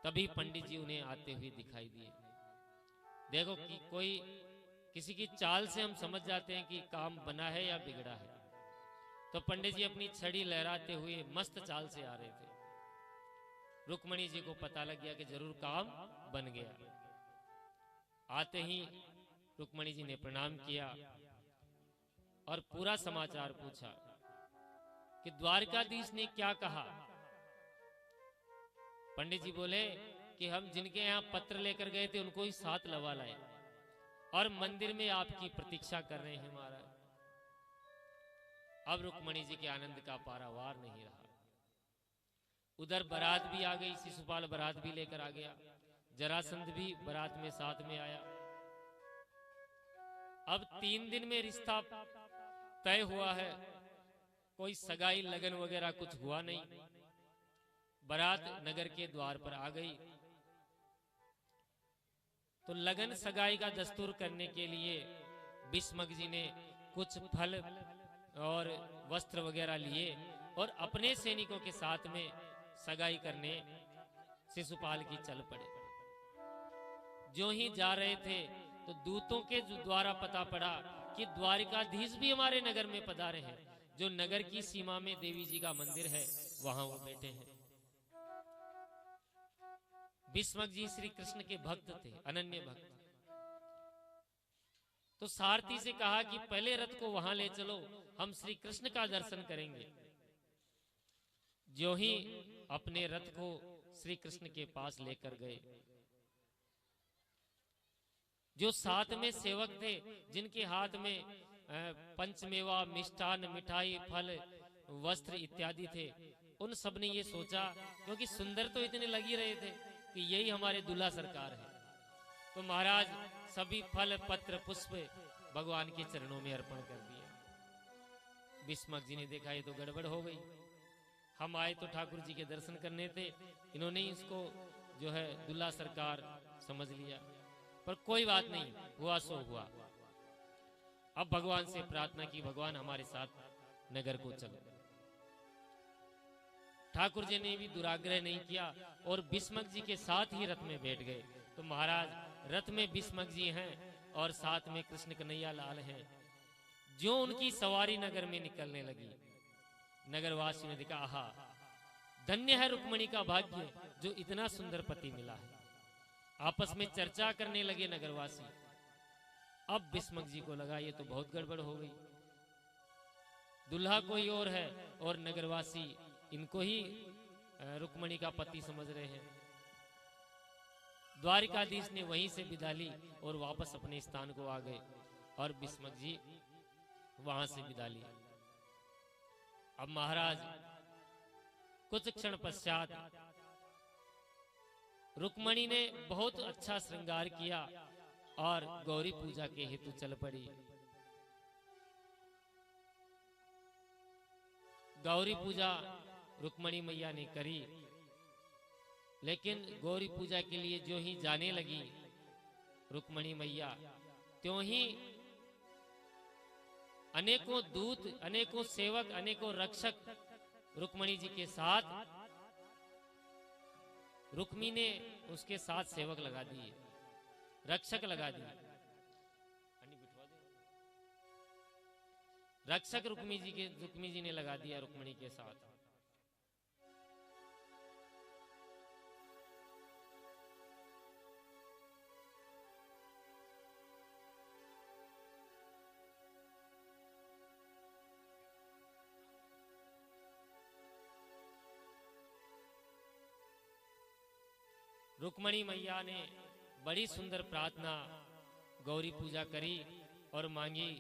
S1: तभी पंडित जी उन्हें आते हुए दिखाई दिए। देखो कि कोई किसी की चाल से हम समझ जाते हैं कि काम बना है या बिगड़ा है। तो पंडित जी अपनी छड़ी लहराते हुए मस्त चाल से आ रहे थे। रुक्मणी जी को पता लग गया कि जरूर काम बन गया। आते ही रुक्मणी जी ने प्रणाम किया और पूरा समाचार पूछा कि द्वारकाधीश ने क्या कहा। पंडित जी बोले कि हम जिनके यहाँ पत्र लेकर गए थे उनको ही साथ लवा लाए और मंदिर में आपकी प्रतीक्षा कर रहे हैं महाराज। अब रुक्मणी जी के आनंद का पारावार नहीं रहा। उधर बारात भी आ गई, शिशुपाल बारात भी लेकर आ गया, जरासंध भी बारात में साथ में आया। अब 3 दिन में रिश्ता तय हुआ है, कोई सगाई लगन वगैरह कुछ हुआ नहीं। बारात नगर के द्वार पर आ गई तो लगन सगाई का दस्तूर करने के लिए भीष्मक जी ने कुछ फल और वस्त्र वगैरह लिए और अपने सैनिकों के साथ में सगाई करने शिशुपाल की चल पड़े। जो ही जा रहे थे तो दूतों के द्वारा पता पड़ा कि द्वारिकाधीश भी हमारे नगर में पधारे हैं। जो नगर की सीमा में देवी जी का मंदिर है वहां वो बैठे हैं। भीष्मक जी श्री कृष्ण के भक्त थे, अनन्य भक्त। तो सारथी से कहा कि पहले रथ को वहां ले चलो, हम श्री कृष्ण का दर्शन करेंगे। जो ही अपने रथ को श्री कृष्ण के पास लेकर गए, जो साथ में सेवक थे जिनके हाथ में पंचमेवा, मिष्ठान, मिठाई, फल, वस्त्र इत्यादि थे, उन सब ने ये सोचा, क्योंकि सुंदर तो इतने लग ही रहे थे कि यही हमारे दूल्हा सरकार है, तो महाराज सभी फल पत्र पुष्प भगवान के चरणों में अर्पण कर दिया। भीष्मक जी ने देखा ये तो गड़बड़ हो गई, हम आए तो ठाकुर जी के दर्शन करने थे, इन्होंने ही इसको जो है दुल्ला सरकार समझ लिया। पर कोई बात नहीं, हुआ सो हुआ। अब भगवान से प्रार्थना की, भगवान हमारे साथ नगर को चलो। ठाकुर जी ने भी दुराग्रह नहीं किया और भीष्मक जी के साथ ही रथ में बैठ गए। तो महाराज रथ में भीष्मक जी हैं और साथ में कृष्ण कन्हैया लाल हैं। जो उनकी सवारी नगर में निकलने लगी, नगरवासियों ने देखा, आहा, धन्य है रुक्मणी का भाग्य जो इतना सुंदर पति मिला है। आपस में चर्चा करने लगे नगरवासी। अब भीष्मक जी को लगा ये तो बहुत गड़बड़ हो गई, दुल्हा कोई और है और नगरवासी इनको ही रुक्मणी का पति समझ रहे हैं। द्वारिकाधीश ने वहीं से विदा ली और वापस अपने स्थान को आ गए और भीष्मक जी वहां से विदा ली। अब महाराज कुछ क्षण पश्चात रुक्मणी ने बहुत अच्छा श्रृंगार किया और गौरी पूजा के हेतु चल पड़ी। गौरी पूजा रुक्मणी मैया ने करी, लेकिन गौरी पूजा के लिए जो ही जाने लगी रुक्मणी मैया, त्यों ही अनेकों दूत, अनेकों सेवक, अनेकों रक्षक रुक्मणी जी के साथ, रुक्मी ने उसके साथ सेवक लगा दिए, रक्षक लगा दिए। रक्षक रुक्मी जी ने लगा दिया रुक्मणी के साथ। रुक्मणी मैया ने बड़ी सुंदर प्रार्थना गौरी पूजा करी और मांगी,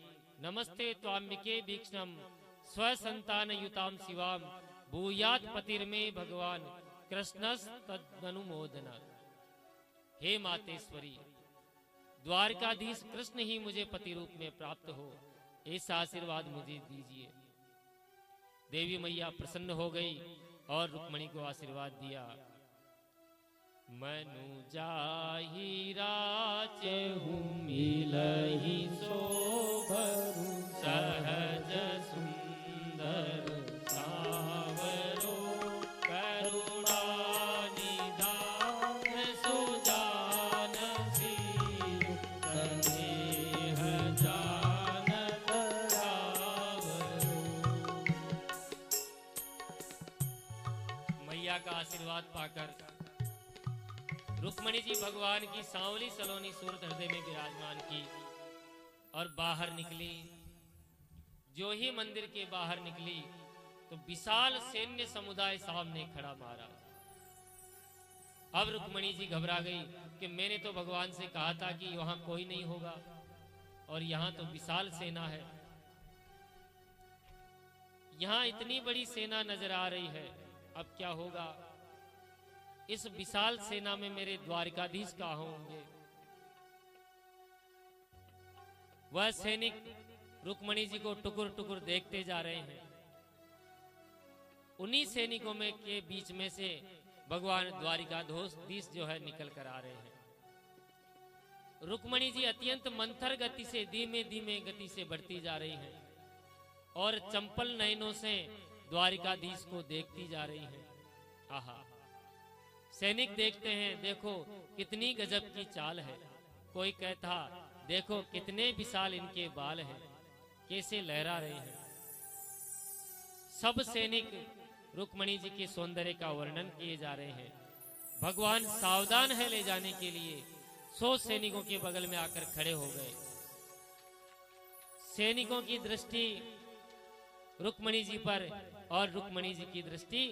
S1: नमस्ते त्वाम्बिके भीक्ष्णम स्वसंतान युताम शिवाम भूयात पतिर्मे भगवान कृष्णस तदनुमोदना। हे मातेश्वरी, द्वारकाधीश कृष्ण ही मुझे पति रूप में प्राप्त हो, ऐसा आशीर्वाद मुझे दीजिए। देवी मैया प्रसन्न हो गई और रुक्मणी को आशीर्वाद दिया। मनु जाहि राचहु मिलहि शोभरु सहज सुंदर सावरो करुणा निधान सुजान सिर स्नेह जानत रावरो। मैया का आशीर्वाद पाकर रुक्मणी जी भगवान की सांवली सलोनी सूरत हृदय में विराजमान की और बाहर निकली। जो ही मंदिर के बाहर निकली तो विशाल सैन्य समुदाय सामने खड़ा महाराज। अब रुक्मणी जी घबरा गई कि मैंने तो भगवान से कहा था कि वहां कोई नहीं होगा और यहां तो विशाल सेना है, यहां इतनी बड़ी सेना नजर आ रही है, अब क्या होगा? इस विशाल सेना में मेरे द्वारिकाधीश कहाँ होंगे? वह सैनिक रुक्मणी जी को टुकुर टुकुर देखते जा रहे हैं। उन्हीं सैनिकों में के बीच में से भगवान द्वारिकाधीश जो है निकल कर आ रहे हैं। रुक्मणी जी अत्यंत मंथर गति से, धीमे धीमे गति से बढ़ती जा रही हैं और चंपल नयनों से द्वारिकाधीश को देखती जा रही हैं। आहा, सैनिक देखते हैं, देखो कितनी गजब की चाल है। कोई कहता, देखो कितने विशाल इनके बाल हैं, कैसे लहरा रहे हैं। सब सैनिक रुक्मणी जी के सौंदर्य का वर्णन किए जा रहे हैं। भगवान सावधान है ले जाने के लिए 100 सैनिकों के बगल में आकर खड़े हो गए। सैनिकों की दृष्टि रुक्मणी जी पर और रुक्मणी जी की दृष्टि